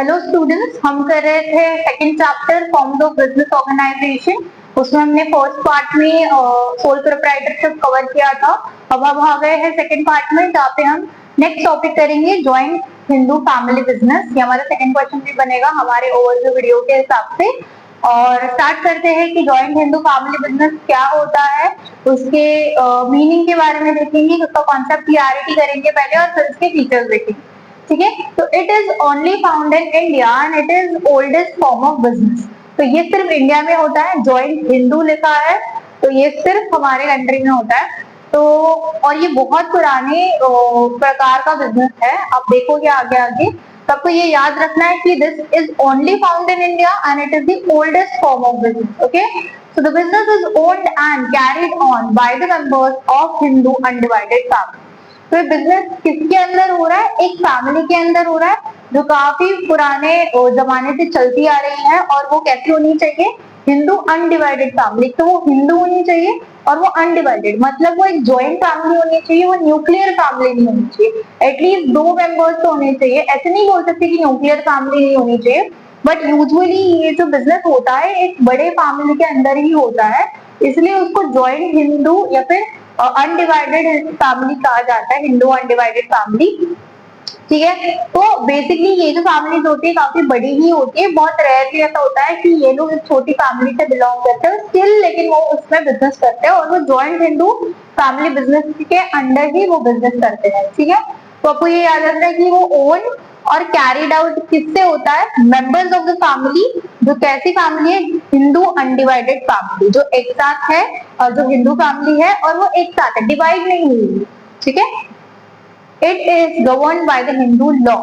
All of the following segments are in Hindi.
हेलो स्टूडेंट्स, हम कर रहे थे second chapter forms of business organisation. उसमें हमने फर्स्ट पार्ट में सोल प्रोप्राइटरशिप कवर किया था। अब हम आ गए हैं सेकंड पार्ट में, जहाँ पे हम नेक्स्ट टॉपिक करेंगे जॉइंट हिंदू फैमिली बिजनेस। ये हमारा सेकंड क्वेश्चन भी बनेगा हमारे ओवरव्यू वीडियो के हिसाब से। और स्टार्ट करते हैं कि जॉइंट हिंदू फैमिली बिजनेस क्या होता है, उसके मीनिंग के बारे में देखेंगे, उसका कॉन्सेप्ट क्लियरिटी करेंगे पहले और फिर उसके फीचर्स देखेंगे। ठीक है, तो it is only found in India and it is oldest form of business. तो ये सिर्फ इंडिया में होता है, जॉइंट हिंदू लिखा है तो ये सिर्फ हमारे कंट्री में होता है। तो और ये बहुत पुराने प्रकार का बिजनेस है। आप देखोगे आगे आगे, सबको ये याद रखना है कि this is only found in India and it is the oldest form of business. Okay, so the business is owned and carried on by the members of Hindu undivided family। तो ये बिजनेस किसके अंदर हो रहा है? एक फैमिली के अंदर हो रहा है जो काफी पुराने जमाने से चलती आ रही है। और वो कैसी होनी चाहिए? Hindu undivided family. तो वो हिंदू होनी चाहिए और वो अनडिवाइडेड, मतलब वो एक ज्वाइंट फैमिली होनी चाहिए, वो न्यूक्लियर फैमिली नहीं होनी चाहिए। एटलीस्ट 2 मेंबर्स तो होने चाहिए। ऐसे नहीं बोल सकते कि न्यूक्लियर फैमिली नहीं होनी चाहिए, बट यूजुअली ये जो बिजनेस होता है एक बड़े फैमिली के अंदर ही होता है, इसलिए उसको ज्वाइंट हिंदू या फिर अनडिवाइडेड फैमिली कहा जाता है, हिंदू अनडिवाइडेड फैमिली। ठीक है, तो बेसिकली ये जो फैमिलीज होती है काफी बड़ी ही होती है। बहुत रेयरली ऐसा होता है कि ये लोग एक छोटी फैमिली से बिलोंग करते हैं स्टिल, लेकिन वो उसमें बिजनेस करते हैं और वो ज्वाइंट हिंदू फैमिली बिजनेस के अंडर ही वो बिजनेस करते हैं। ठीक है, तो आपको ये याद रखना है कि वो ओन और कैरिड आउट किससे होता है? Members of the family. जो कैसी फैमिली है? हिंदू अनडिवाइडेड फैमिली, जो एक साथ है और जो हिंदू फैमिली है और वो एक साथ है, डिवाइड नहीं हुई। ठीक है, it is govern by the Hindu law.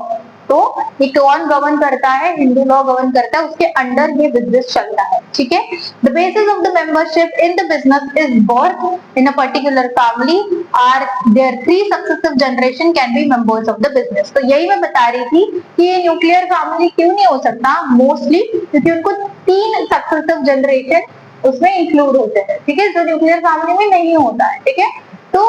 तो ये कौन गवर्न करता है? हिंदू लॉ गवर्न करता है, उसके अंडर ये बिजनेस चलता है। ठीक है, the basis of the membership in the business is birth in a particular family are there 3 successive generation can be members of the business. तो यही मैं बता रही थी कि ये न्यूक्लियर फैमिली क्यों नहीं हो सकता मोस्टली, क्योंकि उनको 3 सक्सेसिव जनरेशन उसमें इंक्लूड होते हैं। ठीक है, जो न्यूक्लियर फैमिली में नहीं होता है। ठीक है, तो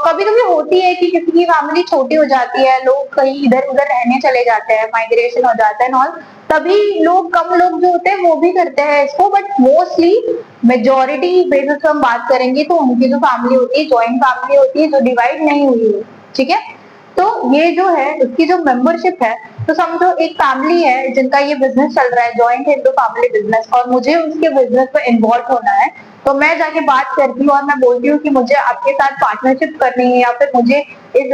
कभी कभी होती है कि किसी की फैमिली छोटी हो जाती है, लोग कहीं इधर उधर रहने चले जाते हैं, माइग्रेशन हो जाता है नॉल, तभी लोग कम लोग जो होते हैं वो भी करते हैं इसको, बट मोस्टली मेजोरिटी बेसिस पे हम बात करेंगे तो उनकी जो फैमिली होती है ज्वाइंट फैमिली होती है, जो डिवाइड नहीं हुई है। ठीक है, तो ये जो है उसकी जो मेंबरशिप है, तो समझो एक फैमिली है जिनका ये बिजनेस चल रहा है, ज्वाइंट हिंदू फैमिली बिजनेस, और मुझे उसके बिजनेस में इन्वॉल्व होना है। तो मैं जाके बात करती हूँ और मैं बोलती हूँ कि मुझे आपके साथ पार्टनरशिप करनी है या फिर मुझे इस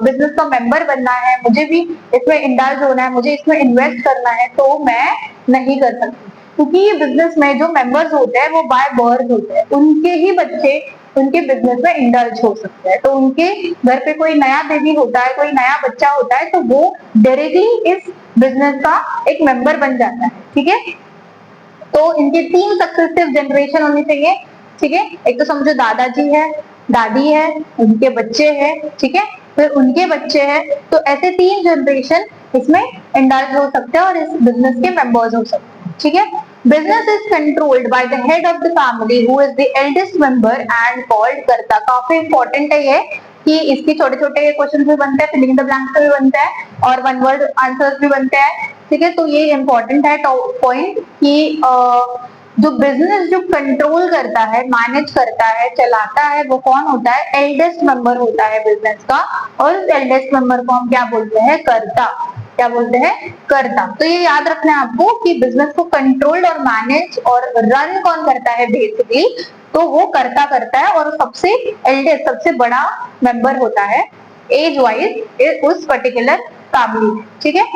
बिजनेस का मेंबर बनना है, मुझे भी इसमें इंडल्ज होना है, मुझे इसमें इन्वेस्ट करना है, तो मैं नहीं कर सकती। क्योंकि ये बिजनेस में जो मेंबर्स होते हैं वो बाय बर्थ होते हैं, उनके ही बच्चे उनके बिजनेस में इंडल्ज हो सकते हैं। तो उनके घर पे कोई नया बेबी होता है, कोई नया बच्चा होता है, तो वो डायरेक्टली इस बिजनेस का एक मेंबर बन जाता है। ठीक है, तो इनके 3 सक्सेसिव जनरेशन होनी चाहिए। ठीक है, एक तो समझो दादाजी है, दादी है, उनके बच्चे हैं, ठीक है, फिर उनके बच्चे हैं। तो ऐसे 3 जनरेशन इसमें इंडल्ज हो सकते हैं और इस बिजनेस के मेंबर्स हो सकते हैं। ठीक है, business is controlled by the head of the family who is the eldest member and called कर्ता। काफी इंपॉर्टेंट है ये कि इसके छोटे छोटे क्वेश्चन भी बनते हैं, फिलिंग द ब्लैंक्स भी बनते हैं और वन वर्ड आंसर्स भी बनते हैं। ठीक है, तो ये इंपॉर्टेंट है पॉइंट कि जो बिजनेस जो कंट्रोल करता है, मैनेज करता है, चलाता है, वो कौन होता है? एल्डेस्ट मेंबर होता है बिजनेस का। और उस एल्डेस्ट मेंबर को हम क्या बोलते हैं? कर्ता। क्या बोलते हैं? कर्ता। तो ये याद रखना है आपको कि बिजनेस को कंट्रोल और मैनेज और रन कौन करता है बेसिकली, तो वो कर्ता करता है और सबसे एल्डेस्ट, सबसे बड़ा मेंबर होता है एज वाइज उस पर्टिकुलर फैमिली में। ठीक है,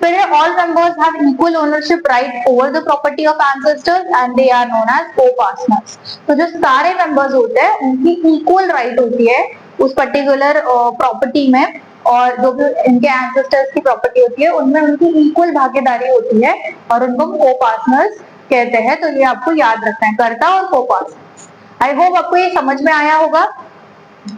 फिर all members have equal ownership right over the property of ancestors and they are known as co-partners। तो जो सारे members होते हैं उनकी equal right होती है उस particular प्रॉपर्टी में, और जो भी इनके एंसेस्टर्स की प्रॉपर्टी होती है उनमें उनकी इक्वल भागीदारी होती है और उनको हम को-पार्टनर्स कहते हैं। तो ये आपको याद रखना है, कर्ता और को-पार्टनर्स। आई होप आपको ये समझ में आया होगा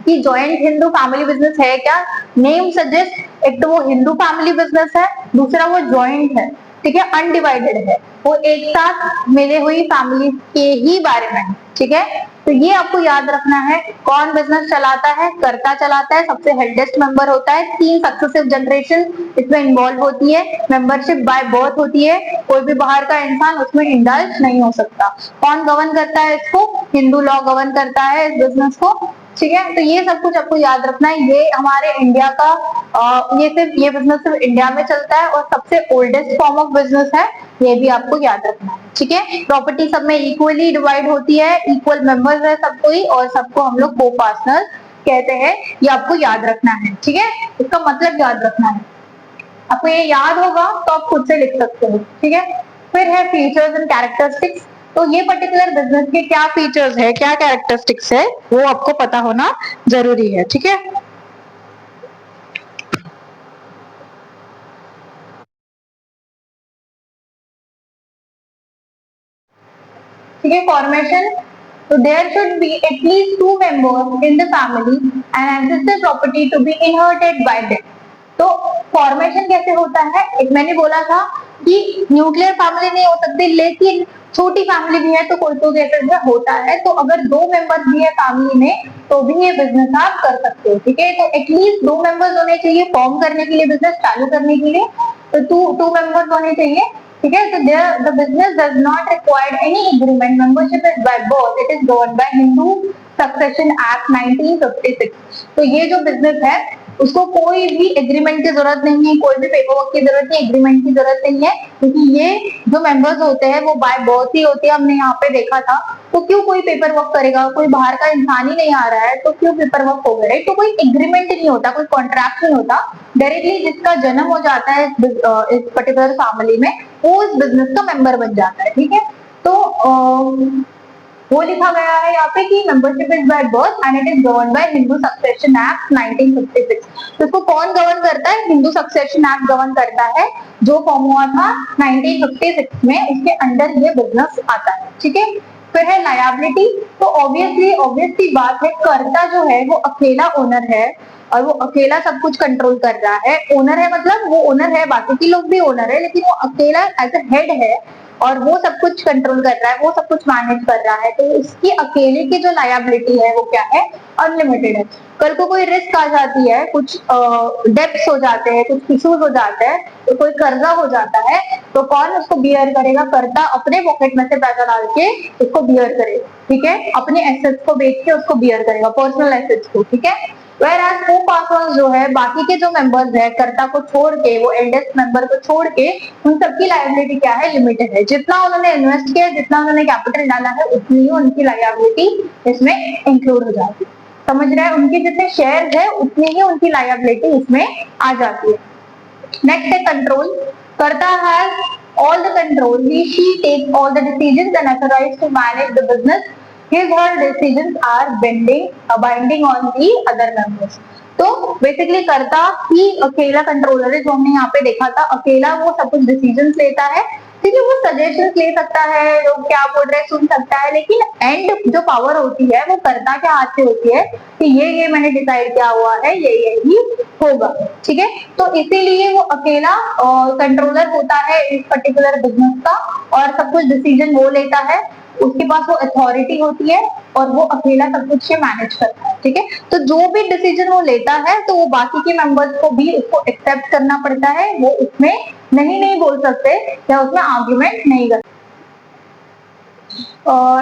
कि जॉइंट हिंदू फैमिली बिजनेस है क्या। नेम सजेस्ट, एक तो वो हिंदू फैमिली बिजनेस है, दूसरा वो जॉइंट है। ठीक है, अनडिवाइडेड है, वो एक साथ मिले हुई फैमिली के ही बारे में। ठीक है, तो ये आपको याद रखना है। कौन बिजनेस चलाता है? कर्ता चलाता है, सबसे हेल्डेस्ट मेंबर होता है। 3 सक्सेसिव जनरेशन इसमें इन्वॉल्व होती है। मेंबरशिप बाय बर्थ होती है, कोई भी बाहर का इंसान उसमें इंडल्ज नहीं हो सकता। कौन गवर्न करता है इसको? हिंदू लॉ गवर्न करता है इस बिजनेस को, ठीक है। तो ये सब कुछ आपको याद रखना है। ये हमारे इंडिया का ये बिजनेस सिर्फ इंडिया में चलता है और सबसे ओल्डेस्ट फॉर्म ऑफ बिजनेस है, ये भी आपको याद रखना है, ठीक है। प्रॉपर्टी सब में इक्वली डिवाइड होती है, इक्वल मेंबर्स है सबको ही, और सबको हम लोग को पार्टनर कहते हैं। ये आपको याद रखना है, ठीक है। इसका मतलब याद रखना है। आपको ये याद होगा तो आप खुद से लिख सकते हो, ठीक है। फिर है फीचर्स एंड कैरेक्टरिस्टिक्स। तो ये पर्टिकुलर बिजनेस के क्या फीचर्स है, क्या कैरेक्टरिस्टिक्स है, वो आपको पता होना जरूरी है, ठीक है। ठीक है, फॉर्मेशन। तो there should be at least 2 members in the family and ancestor property to be inherited by them. तो फॉर्मेशन कैसे होता है? एक मैंने बोला था कि न्यूक्लियर फैमिली नहीं हो सकती, लेकिन छोटी फैमिली भी है तो कोई तो कैसे होता है। तो अगर 2 मेंबर्स भी है फैमिली में तो भी ये बिजनेस आप कर सकते हो, ठीक है। तो एटलीस्ट 2 मेंबर्स होने चाहिए फॉर्म करने के लिए, बिजनेस चालू करने के लिए। तो 2 मेंबर्स होने चाहिए, ठीक है। तो the business does not require any agreement. Membership is by birth. It is governed by Hindu Succession Act 1956. तो ये जो बिजनेस है उसको कोई भी एग्रीमेंट की जरूरत नहीं है, कोई भी पेपर वर्क की जरूरत नहीं, एग्रीमेंट की जरूरत नहीं है, क्योंकि ये जो मेंबर्स होते हैं वो बाय बर्थ ही होते हैं। हमने यहाँ पे देखा था। तो क्यों कोई पेपर वर्क करेगा? कोई बाहर का इंसान ही नहीं आ रहा है तो क्यों पेपर वर्क होगा, राइट। तो कोई एग्रीमेंट नहीं होता, कोई कॉन्ट्रैक्ट नहीं होता। डायरेक्टली जिसका जन्म हो जाता है इस पर्टिकुलर फैमिली में, वो इस बिजनेस का मेंबर बन जाता है, ठीक है। तो वो लिखा गया है यहाँ पे कि membership is by birth and it is govern by Hindu succession act 1956। तो इसको कौन गवर्न करता है? हिंदू सक्सेशन एक्ट गवर्न करता है, जो फॉर्म हुआ था 1956 में, उसके अंडर ये बिजनेस आता है, ठीक है। फिर है लायबिलिटी। तो ऑब्वियसली बात है, कर्ता जो है वो अकेला ओनर है और वो अकेला सब कुछ कंट्रोल कर रहा है। ओनर है मतलब वो ओनर है, बाकी के लोग भी ओनर है, लेकिन वो अकेला एज अ हेड है और वो सब कुछ कंट्रोल कर रहा है, वो सब कुछ मैनेज कर रहा है। तो इसकी अकेले की जो लायबिलिटी है वो क्या है? अनलिमिटेड है। कल को कोई रिस्क आ जाती है, कुछ डेप्स हो जाते हैं, कुछ इश्यूज हो जाते हैं, तो कोई कर्जा हो जाता है, तो कौन उसको बियर करेगा? कर्ता अपने पॉकेट में से पैसा डाल के उसको बियर करेगा, ठीक है। अपने एसेट्स को बेच के उसको बियर करेगा, पर्सनल एसेट्स को, ठीक है। Whereas co-parsons जो है, बाकी के जो मेंबर्स है, कर्ता को छोड़ के, वो एल्डेस्ट मेंबर को छोड़ के, उन सबकी लायबिलिटी क्या है? लिमिटेड है। जितना उन्होंने इन्वेस्ट किया, जितना उन्होंने कैपिटल डाला है, उतनी ही उनकी लायबिलिटी इसमें इंक्लूड हो जाती है। समझ रहे हैं? उनके जितने शेयर है उतनी ही उनकी लायबिलिटी इसमें आ जाती है। नेक्स्ट है कंट्रोल। कर्ता has all the control. She takes all the decisions and authorized to manage the business. His her decisions are binding on the other members. तो बेसिकली कर्ता ही अकेला कंट्रोलर है, जो हमने यहाँ पे देखा था। अकेला वो सब कुछ डिसीजंस लेता है, ठीक है। वो सजेशंस ले सकता है, लोग क्या बोल रहे हैं सुन सकता है, लेकिन एंड जो पावर होती है वो कर्ता के हाथ से होती है कि ये मैंने डिसाइड किया हुआ है, ये ही होगा, ठीक है। तो इसीलिए वो अकेला कंट्रोलर होता है इस पर्टिकुलर बिजनेस का, और सब कुछ डिसीजन वो लेता है, उसके पास वो अथॉरिटी होती है और वो अकेला सब कुछ मैनेज करता है, ठीक है। तो जो भी डिसीजन वो लेता है तो वो बाकी के मेंबर्स को भी उसको एक्सेप्ट करना पड़ता है। वो उसमें नहीं बोल सकते या उसमें आर्ग्यूमेंट नहीं कर।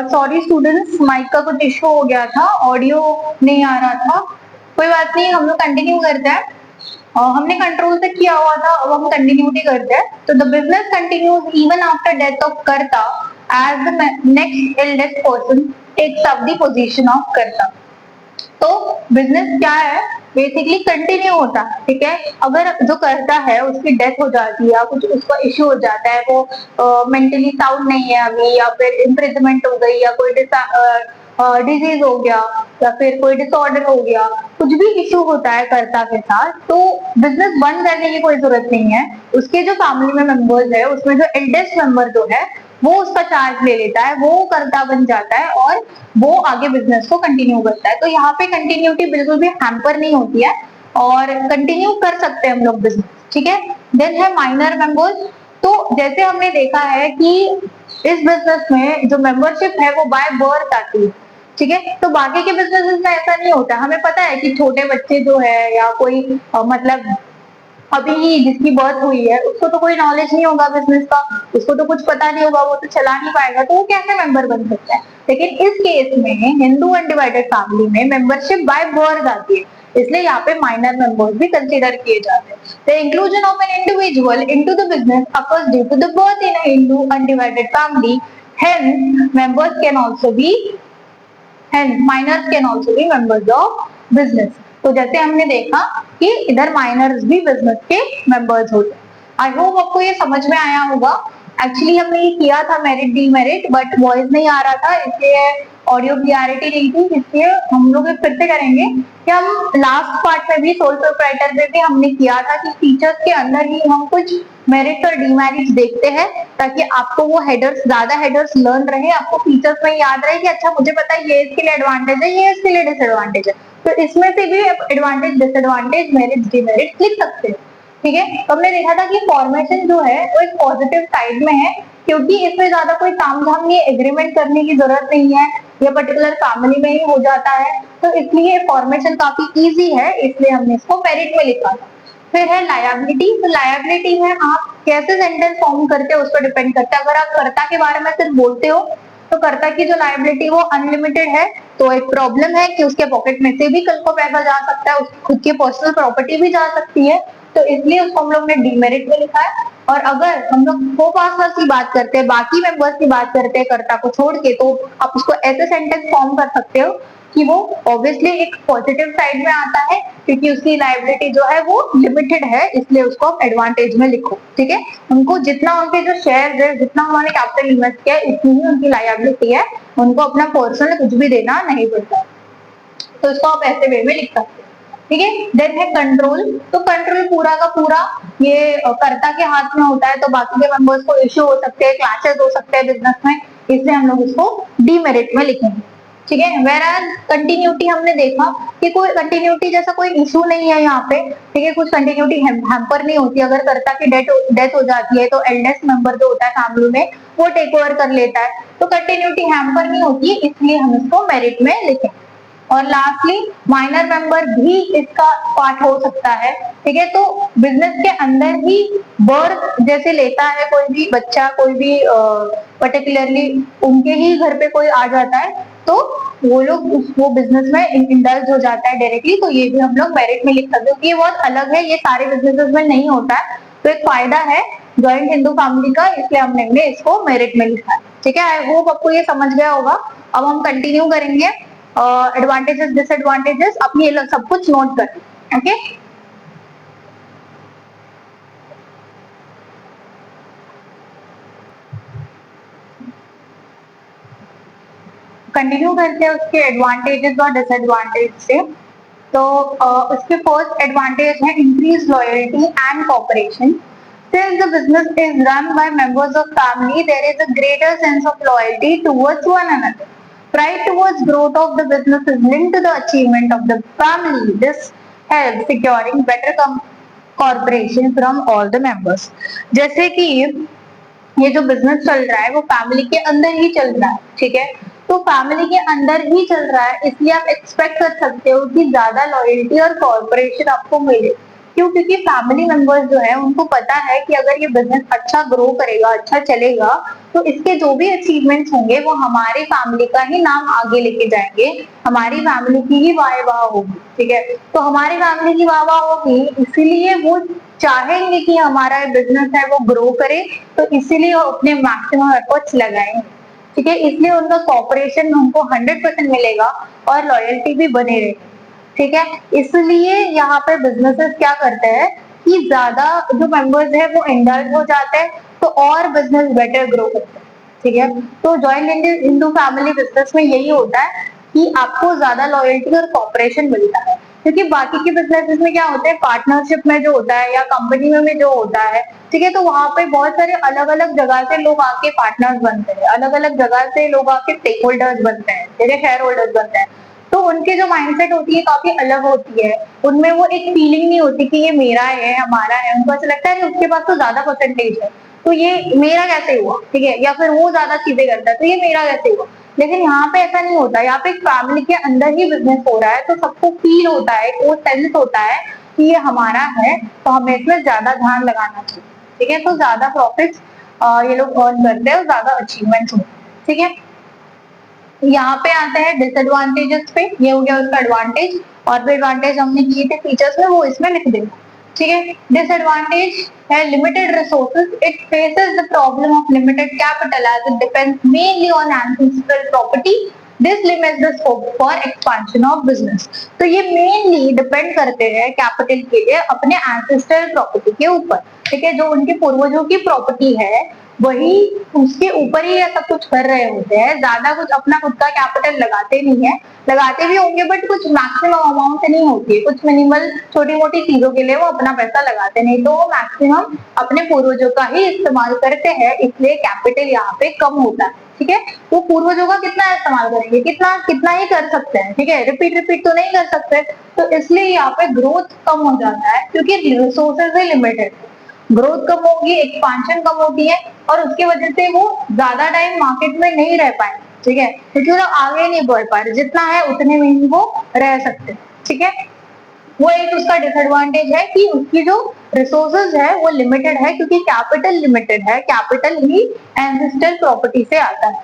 सॉरी स्टूडेंट्स, माइक का कुछ इशू हो गया था, ऑडियो नहीं आ रहा था। कोई बात नहीं, हम लोग कंटिन्यू करते हैं। हमने कंट्रोल से किया हुआ था, अब हम कंटिन्यूटी करते हैं। तो the business continues even after death of karta as the next eldest person takes up the position of karta. तो बिजनेस क्या है? बेसिकली कंटिन्यू होता है, ठीक है। अगर जो कर्ता है उसकी डेथ हो जाती है या कुछ उसका इश्यू हो जाता है, वो मेंटली साउंड नहीं है अभी, या फिर इम्प्रिजमेंट हो गई, या कोई डिजीज हो गया, या फिर कोई डिसऑर्डर हो गया, कुछ भी इश्यू होता है कर्ता के साथ, तो बिजनेस बंद करने की कोई जरूरत नहीं है। उसके जो फैमिली में मेंबर्स है, उसमें जो एल्डेस्ट मेंबर जो है वो उसका चार्ज ले लेता है, वो कर्ता बन जाता है और वो आगे बिजनेस को कंटिन्यू करता है। तो यहाँ पे कंटिन्यूटी बिल्कुल भी हैम्पर नहीं होती है और कंटिन्यू कर सकते हैं हम लोग बिजनेस, ठीक है। देन है माइनर मेंबर्स। तो जैसे हमने देखा है कि इस बिजनेस में जो मेंबरशिप है वो बाय बर्थ आती है, ठीक है। तो बाकी के बिजनेसेस में ऐसा नहीं होता, हमें पता है कि छोटे बच्चे जो है या कोई मतलब अभी ही जिसकी बर्थ हुई है उसको तो कोई नॉलेज नहीं होगा बिजनेस का, उसको तो कुछ पता नहीं होगा, वो तो चला नहीं पाएगा, तो वो कैसे मेंबर बन सकता है। लेकिन इस केस में हिंदू अनडिवाइडेड फैमिली में मेंबरशिप बाय बर्थ आती है, इसलिए यहाँ पे माइनर मेंबर्स भी कंसीडर किए जाते हैं। The inclusion of an individual into the business occurs due to the birth in a Hindu undivided family, hence members can also be hence minors can also be members of business। तो जैसे हमने देखा कि इधर माइनर्स भी बिजनेस के मेंबर्स होते हैं। आई होप आपको ये समझ में आया होगा। एक्चुअली हमने ये किया था मेरिट डीमेरिट, बट वॉइस नहीं आ रहा था इसलिए ऑडियो क्लियरिटी नहीं थी, इसलिए हम लोग फिर से करेंगे कि हम लास्ट पार्ट में भी सोल प्रोप्राइटर में भी हमने किया था कि फीचर्स के अंदर ही हम कुछ मेरिट और डीमेरिट देखते हैं ताकि आपको वो हेडर्स ज्यादा हेडर्स लर्न रहे, आपको फीचर्स में याद रहे कि अच्छा मुझे पता है ये इसके लिए एडवांटेज है, ये इसके लिए डिसएडवांटेज है, तो इसमें से भी एडवांटेज डिसएडवांटेज मेरिट डीमेरिट लिख सकते हैं। ठीक है, तो हमने देखा था कि फॉर्मेशन जो है वो एक पॉजिटिव साइड में है क्योंकि इसमें ज्यादा कोई तामझाम ये एग्रीमेंट करने की जरूरत नहीं है, ये पर्टिकुलर फैमिली में ही हो जाता है, तो इसलिए फॉर्मेशन काफी इजी है, इसलिए हमने इसको मेरिट में लिखा था। फिर है लायबिलिटी। तो लायबिलिटी में आप कैसे सेंटेंस फॉर्म करते हो उस पर डिपेंड करता है। अगर आप कर्ता के बारे में सिर्फ बोलते हो तो कर्ता की जो लायबिलिटी वो अनलिमिटेड है, तो एक प्रॉब्लम है कि उसके पॉकेट में से भी कल को पैसा जा सकता है, उसकी खुद की पर्सनल प्रॉपर्टी भी जा सकती है, तो इसलिए उसको हम लोग ने डीमेरिट में लिखा है। और अगर हम लोग को पार्टनर्स की बात करते हैं, बाकी मेंबर्स की बात करते हैं कर्ता को छोड़ के, तो आप उसको ऐसे सेंटेंस फॉर्म कर सकते हो कि वो ऑब्वियसली एक पॉजिटिव साइड में आता है क्योंकि उसकी लायबिलिटी जो है वो लिमिटेड है, इसलिए उसको आप एडवांटेज में लिखो। ठीक है, उनको जितना उनके जो शेयर है, जितना उन्होंने कैपिटल इन्वेस्ट किया है इतनी ही उनकी लायबिलिटी है, उनको अपना पर्सनल कुछ भी देना नहीं पड़ता, तो इसको आप ऐसे वे में लिख सकते हैं। ठीक है, देन है कंट्रोल। तो कंट्रोल पूरा का पूरा ये कर्ता के हाथ में होता है, तो बाकी के मेंबर्स को इश्यू हो सकते हैं, क्लैशेस हो सकते हैं बिजनेस में, इसलिए हम लोग इसको डीमेरिट में लिखेंगे। ठीक है, वेराज कंटिन्यूटी हमने देखा कि कोई कंटिन्यूटी जैसा कोई इशू नहीं है यहाँ पे। ठीक है, कुछ कंटिन्यूटी हैम्पर नहीं होती, अगर कर्ता की डेथ हो जाती है तो एल्डेस्ट मेंबर जो होता है फैमिली में वो टेक ओवर कर लेता है, तो कंटिन्यूटी हैम्पर नहीं होती, इसलिए हम इसको मेरिट में लिखें। और लास्टली माइनर मेंबर भी इसका पार्ट हो सकता है। ठीक है, तो बिजनेस के अंदर ही बर्थ जैसे लेता है कोई भी बच्चा, कोई भी पर्टिकुलरली उनके ही घर पे कोई आ जाता है, तो वो लोग वो बिजनेस में इंडल्ज हो जाता है डायरेक्टली, तो ये भी हम लोग मेरिट में लिख सकते हैं कि ये बहुत अलग है, ये सारे बिजनेसेस में नहीं होता है, तो एक फायदा है ज्वाइंट हिंदू फैमिली का, इसलिए हमने इसको मेरिट में लिखा है। ठीक है, आई होप आपको ये समझ गया होगा। अब हम कंटिन्यू करेंगे एडवांटेजेस डिसएडवांटेजेस, आप ये सब कुछ नोट कर। ओके, कंटिन्यू करते हैं उसके एडवांटेजेस और डिसएडवांटेज से। तो उसके फर्स्ट एडवांटेज है increase loyalty and cooperation. Since the business is run by members of family, there is a greater sense of loyalty towards one another. Pride towards growth of the business is linked to the achievement of the family. This helps securing better cooperation from all the members. जैसे कि ये जो बिजनेस चल रहा है वो फैमिली के अंदर ही चल रहा है, ठीक है, तो फैमिली के अंदर ही चल रहा है, इसलिए आप एक्सपेक्ट कर सकते हो कि ज्यादा लॉयल्टी और कॉर्पोरेशन आपको मिले। क्यों? क्योंकि फैमिली मेंबर्स जो है उनको पता है कि अगर ये बिजनेस अच्छा ग्रो करेगा, अच्छा चलेगा, तो इसके जो भी अचीवमेंट्स होंगे वो हमारी फैमिली का ही नाम आगे लेके जाएंगे, हमारी फैमिली की ही वाह वाह होगी। ठीक है, तो हमारी फैमिली की वाह वाह होगी, इसीलिए वो चाहेंगे कि हमारा बिजनेस है वो ग्रो करे, तो इसीलिए वो अपने मैक्सिमम एफर्ट्स लगाएंगे। ठीक है, इसलिए उनका कॉपरेशन उनको 100% मिलेगा और लॉयल्टी भी बने रहेगी। ठीक है, इसलिए यहाँ पे बिजनेसेस क्या करते हैं कि ज्यादा जो मेंबर्स है वो इंडल्ज हो जाते हैं, तो और बिजनेस बेटर ग्रो करते हैं। ठीक है, तो जॉइंट हिंदू फैमिली बिजनेस में यही होता है कि आपको ज्यादा लॉयल्टी और कॉपरेशन मिलता है, क्योंकि बाकी के बिजनेसेस में क्या होता है, पार्टनरशिप में जो होता है या कंपनी में जो होता है, ठीक है, तो वहां पे बहुत सारे अलग अलग जगह से लोग आके पार्टनर्स बनते हैं, अलग अलग जगह से लोग आके स्टेक होल्डर्स बनते हैं, शेयर होल्डर्स बनते हैं, तो उनके जो माइंडसेट होती है काफी अलग होती है, उनमें वो एक फीलिंग नहीं होती कि ये मेरा है हमारा है, उनको ऐसा लगता है उसके पास तो ज्यादा परसेंटेज है तो ये मेरा कैसे हुआ, ठीक है, या फिर वो ज्यादा चीजें करता है तो ये मेरा कैसे हुआ। लेकिन यहाँ पे ऐसा नहीं होता, यहाँ पे एक फैमिली के अंदर ही बिजनेस हो रहा है, तो सबको फील होता है, वो सेंस होता है कि ये हमारा है, तो हमें इसमें ज्यादा ध्यान लगाना चाहिए। ठीक है, तो ज्यादा प्रॉफिट्स ये लोग अर्न करते हैं और ज्यादा अचीवमेंट्स होते हैं। ठीक है, यहाँ पे आते हैं डिसएडवांटेजेस पे, ये हो गया उसका एडवांटेज, और भी एडवांटेज हमने किए थे फीचर्स में, वो इसमें लिख देना। ठीक है, डिसएडवांटेज है limited resources, it faces the problem of limited capital as it depends mainly on ancestral property, this limits the scope for expansion of business. तो ये मेनली डिपेंड करते हैं कैपिटल के लिए अपने एंसेस्ट्रल प्रॉपर्टी के ऊपर। ठीक है, जो उनके पूर्वजों की प्रॉपर्टी है वही उसके ऊपर ही ऐसा कुछ कर रहे होते हैं, ज्यादा कुछ अपना खुद का कैपिटल लगाते नहीं है, लगाते भी होंगे बट कुछ मैक्सिमम अमाउंट से नहीं होती है, कुछ मिनिमल छोटी मोटी चीजों के लिए वो अपना पैसा लगाते नहीं, तो वो मैक्सिमम अपने पूर्वजों का ही इस्तेमाल करते हैं, इसलिए कैपिटल यहाँ पे कम होता है। ठीक है, वो पूर्वजों का कितना इस्तेमाल करेंगे, कितना कितना ही कर सकते हैं। ठीक है, रिपीट रिपीट तो नहीं कर सकते, तो इसलिए यहाँ पे ग्रोथ कम हो जाता है, क्योंकि रिसोर्सेज ही लिमिटेड, ग्रोथ कम होगी, एक्सपांशन कम होती है, और उसकी वजह से वो ज्यादा टाइम मार्केट में नहीं रह पाए। ठीक है, क्योंकि वो आगे नहीं बढ़ पा रहे, जितना है उतने में ही वो रह सकते हैं। ठीक है, वो एक उसका डिसएडवांटेज है कि उसकी जो रिसोर्सेज है वो लिमिटेड है, क्योंकि कैपिटल लिमिटेड है, कैपिटल ही एंसेस्ट्रल प्रॉपर्टी से आता है।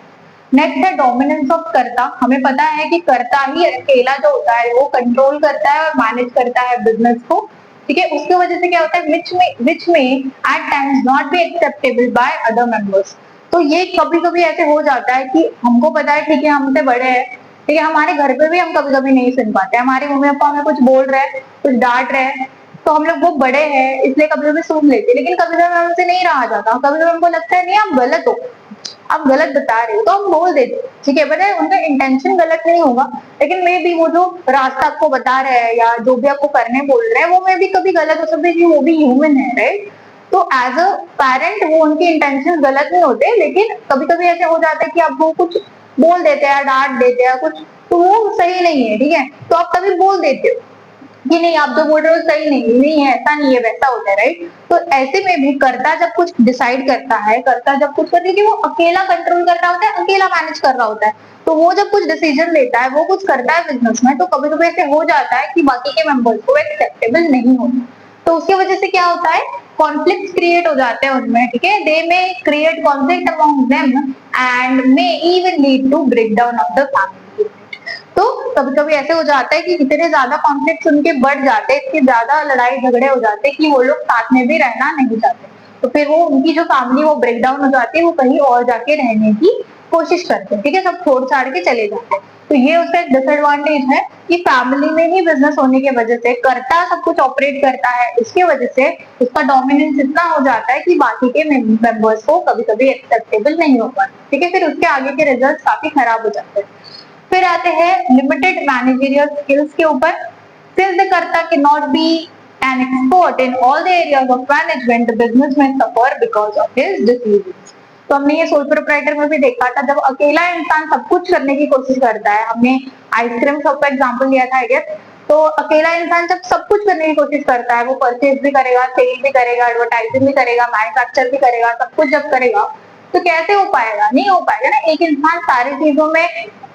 नेक्स्ट है डोमिनेंस ऑफ कर्ता, हमें पता है कि कर्ता ही अकेला जो होता है वो कंट्रोल करता है और मैनेज करता है बिजनेस को। ठीक है, उसकी वजह से क्या होता है, विच में at times not be acceptable by other members. तो ये कभी कभी ऐसे हो जाता है कि हमको पता है, ठीक है हमसे बड़े हैं, ठीक है, हमारे घर पे भी हम कभी कभी नहीं सुन पाते, हमारे मम्मी पापा हमें कुछ बोल रहे हैं, कुछ डांट रहे हैं, तो हम लोग वो बड़े हैं इसलिए कभी कभी सुन लेते, लेकिन कभी कभी हमसे नहीं रहा जाता, कभी कभी हमको लगता है नहीं आप गलत हो, आप गलत बता रहे हो, तो हम बोल देते। ठीक है, पता है उनका इंटेंशन गलत नहीं होगा, लेकिन मे बी वो जो रास्ता आपको बता रहे हैं या जो भी आपको करने बोल रहे हैं वो मे बी कभी गलत हो सकता है, कि वो भी ह्यूमन है, राइट। तो एज अ पेरेंट वो उनके इंटेंशन गलत नहीं होते, लेकिन कभी कभी ऐसे हो जाता है कि आप वो कुछ बोल देते हैं, डांट देते हैं कुछ, तो वो सही नहीं है। ठीक है, तो आप कभी बोल देते हो कि नहीं आप जो बोल रहे हो सही नहीं है, ऐसा नहीं है, वैसा होता है, राइट। तो ऐसे में भी कर्ता जब कुछ डिसाइड करता है, कर्ता जब कुछ करता है कि वो अकेला कंट्रोल कर रहा होता है, अकेला मैनेज कर रहा होता है, तो वो जब कुछ डिसीजन लेता है, वो कुछ करता है बिजनेस में, तो कभी कभी ऐसे हो जाता है कि बाकी के मेंबर्स को एक्सेप्टेबल नहीं होता, तो उसकी वजह से क्या होता है, कॉन्फ्लिक्ट क्रिएट हो जाते हैं उनमें। ठीक है, they may create conflict among them and may even lead to break down of the family. तो कभी कभी ऐसे हो जाता है कि इतने ज्यादा कॉन्फ्लिक्ट उनके बढ़ जाते हैं, इतने ज्यादा लड़ाई झगड़े हो जाते हैं कि वो लोग साथ में भी रहना नहीं चाहते, तो फिर वो उनकी जो फैमिली वो ब्रेक डाउन हो जाती है, वो कहीं और जाके रहने की कोशिश करते हैं। ठीक है, सब छोड़ छाड़ के चले जाते हैं। तो ये उसका एक डिसएडवांटेज है कि फैमिली में ही बिजनेस होने की वजह से कर्ता सब कुछ ऑपरेट करता है, इसकी वजह से उसका डोमिनेंस इतना हो जाता है कि बाकी के मेंबर्स को कभी कभी एक्सेप्टेबल नहीं हो पाता। ठीक है, फिर उसके आगे के रिजल्ट काफी खराब हो जाते हैं। फिर आते हैं लिमिटेड मैनेजरियल स्किल्स के ऊपर, since the karta can not be an expert in all the areas of management, the business में suffer because of his decisions. तो हमने ये सोल प्रोप्राइटर में भी देखा था, जब अकेला इंसान सब कुछ करने की कोशिश करता है, हमने आइसक्रीम शॉप का एग्जांपल लिया था आई गेस, तो अकेला इंसान जब सब कुछ करने की कोशिश करता है, वो परचेज भी करेगा, सेल भी करेगा, एडवर्टाइजिंग भी करेगा, मैन्युफैक्चर भी करेगा, सब कुछ जब करेगा तो कैसे हो पाएगा, नहीं हो पाएगा ना। एक इंसान सारी चीजों में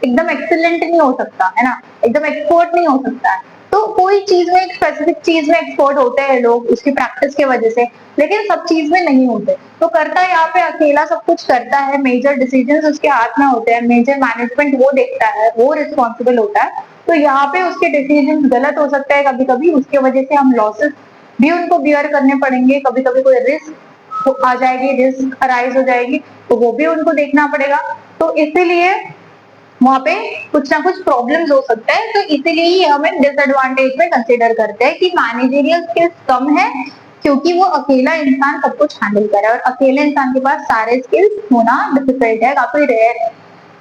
एकदम एक्सीलेंट नहीं हो सकता है ना, एकदम एक्सपर्ट नहीं हो सकता है, तो कोई चीज में एक स्पेसिफिक चीज में एक्सपर्ट होते हैं लोग उसकी प्रैक्टिस की वजह से, लेकिन सब चीज में नहीं होते। तो कर्ता यहाँ पे अकेला सब कुछ करता है, मेजर डिसीजंस उसके हाथ में होते हैं, मेजर मैनेजमेंट वो देखता है, वो रिस्पॉन्सिबल होता है, तो यहाँ पे उसके डिसीजंस गलत हो सकते हैं कभी कभी, उसके वजह से हम लॉसेस भी उनको बियर करने पड़ेंगे, कभी कभी कोई रिस्क आ जाएगी, रिस्क अराइज हो जाएगी, तो वो भी उनको देखना पड़ेगा। तो इसीलिए वहां पे कुछ ना कुछ प्रॉब्लम्स हो सकते हैं, तो इसीलिए ही हमें डिसएडवांटेज में कंसीडर करते हैं कि मैनेजरियल स्किल्स कम है, क्योंकि वो अकेला इंसान सब कुछ हैंडल करे, और अकेले इंसान के पास सारे स्किल्स होना डिफिकल्ट है, काफी रेयर है।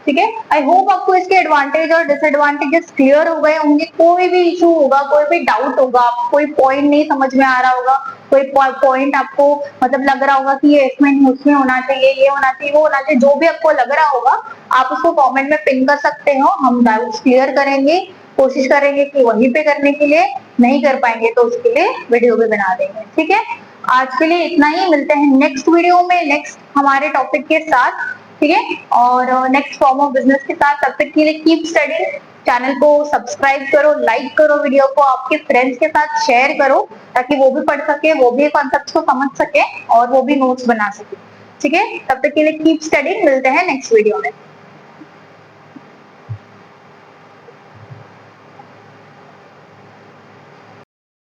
ठीक है, आई होप आपको इसके एडवांटेज और डिसएडवांटेजेस क्लियर हो गए होंगे। कोई भी इशू होगा, कोई भी डाउट होगा, कोई पॉइंट नहीं समझ में आ रहा होगा, कोई पॉइंट आपको मतलब लग रहा होगा कि ये इसमें उसमें होना चाहिए, ये होना चाहिए, वो होना चाहिए, जो भी आपको लग रहा होगा आप उसको कमेंट में पिन कर सकते हो, हम डाउट्स क्लियर करेंगे, कोशिश करेंगे कि वहीं पे करने के लिए, नहीं कर पाएंगे तो उसके लिए वीडियो भी बना देंगे। ठीक है, आज के लिए इतना ही, मिलते हैं नेक्स्ट वीडियो में नेक्स्ट हमारे टॉपिक के साथ। ठीक है। और नेक्स्ट फॉर्म ऑफ बिजनेस के साथ, तब तक के लिए कीप स्टडिंग। चैनल को सब्सक्राइब करो, लाइक करो, वीडियो को आपके फ्रेंड्स के साथ शेयर करो ताकि वो भी पढ़ सके, वो भी कॉन्सेप्ट्स को समझ सके और वो भी नोट्स बना सके। ठीक है, तब तक के लिए कीप स्टडिंग। मिलते हैं नेक्स्ट वीडियो में।